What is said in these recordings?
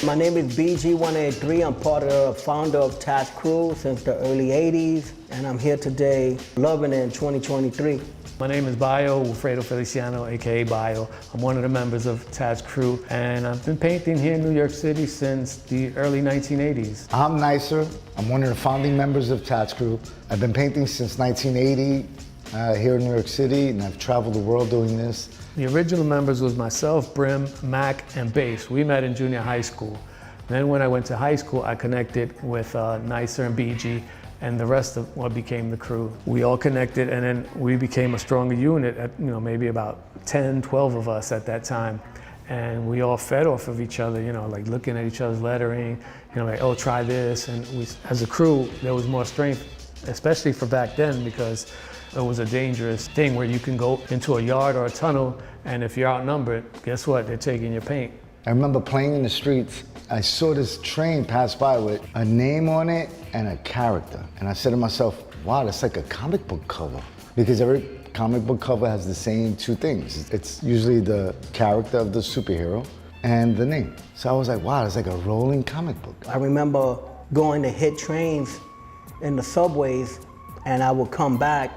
My name is BG183. I'm part of the founder of Tats Cru since the early 80s, and I'm here today loving it in 2023. My name is Wilfredo Feliciano, aka Bio. I'm one of the members of Tats Cru, and I've been painting here in New York City since the early 1980s. I'm Nicer. I'm one of the founding members of Tats Cru. I've been painting since 1980 here in New York City, and I've traveled the world doing this. The original members was myself, Brim, Mac, and Bass. We met in junior high school. Then when I went to high school, I connected with Nicer and BG, and the rest of what became the crew. We all connected, and then we became a stronger unit at, maybe about 10, 12 of us at that time. And we all fed off of each other, like looking at each other's lettering, like, oh, try this. And we, as a crew, there was more strength, especially for back then, because it was a dangerous thing where you can go into a yard or a tunnel, and if you're outnumbered, guess what? They're taking your paint. I remember playing in the streets. I saw this train pass by with a name on it and a character. And I said to myself, wow, that's like a comic book cover. Because every comic book cover has the same two things. It's usually the character of the superhero and the name. So I was like, wow, it's like a rolling comic book. I remember going to hit trains in the subways, and I would come back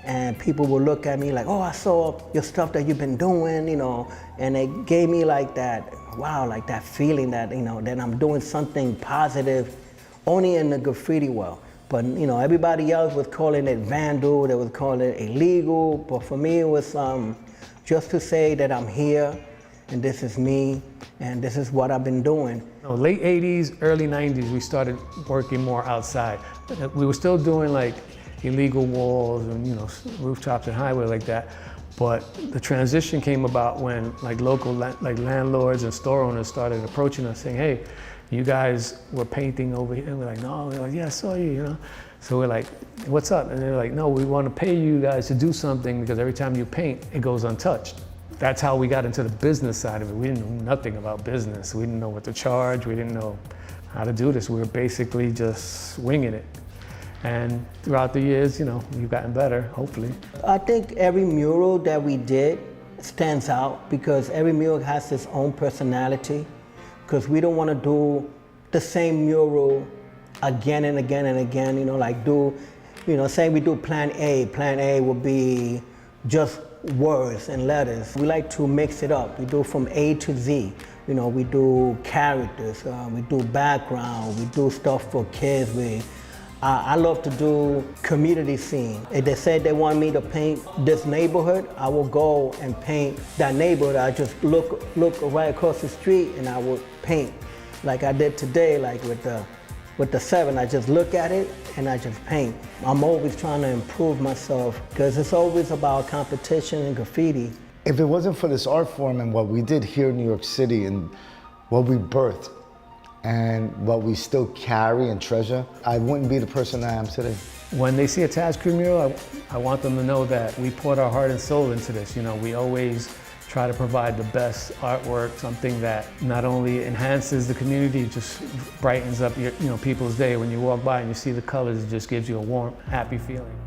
and people would look at me like, oh, I saw your stuff that you've been doing, and it gave me like that, wow, like that feeling that, that I'm doing something positive only in the graffiti world. But, everybody else was calling it vandal, they was calling it illegal, but for me it was just to say that I'm here and this is me and this is what I've been doing. Late 80s, early 90s, we started working more outside. We were still doing like illegal walls and rooftops and highway like that. But the transition came about when like local landlords and store owners started approaching us saying, hey, you guys were painting over here. And we're like, no. They're like, yeah, I saw you, So we're like, what's up? And they're like, no, we want to pay you guys to do something because every time you paint, it goes untouched. That's how we got into the business side of it. We didn't know nothing about business. We didn't know what to charge. We didn't know how to do this. We were basically just winging it. And throughout the years, we've gotten better, hopefully. I think every mural that we did stands out because every mural has its own personality, because we don't want to do the same mural again and again and again, say we do plan A will be just words and letters. We like to mix it up. We do from A to Z. We do characters, we do background, we do stuff for kids. I love to do community scene. If they said they want me to paint this neighborhood, I will go and paint that neighborhood. I just look right across the street and I will paint. Like I did today, like with the 7, I just look at it and I just paint. I'm always trying to improve myself because it's always about competition and graffiti. If it wasn't for this art form and what we did here in New York City and what we birthed, and what we still carry and treasure, I wouldn't be the person I am today. When they see a Tats Cru mural, I want them to know that we poured our heart and soul into this. We always try to provide the best artwork, something that not only enhances the community, just brightens up people's day. When you walk by and you see the colors, it just gives you a warm, happy feeling.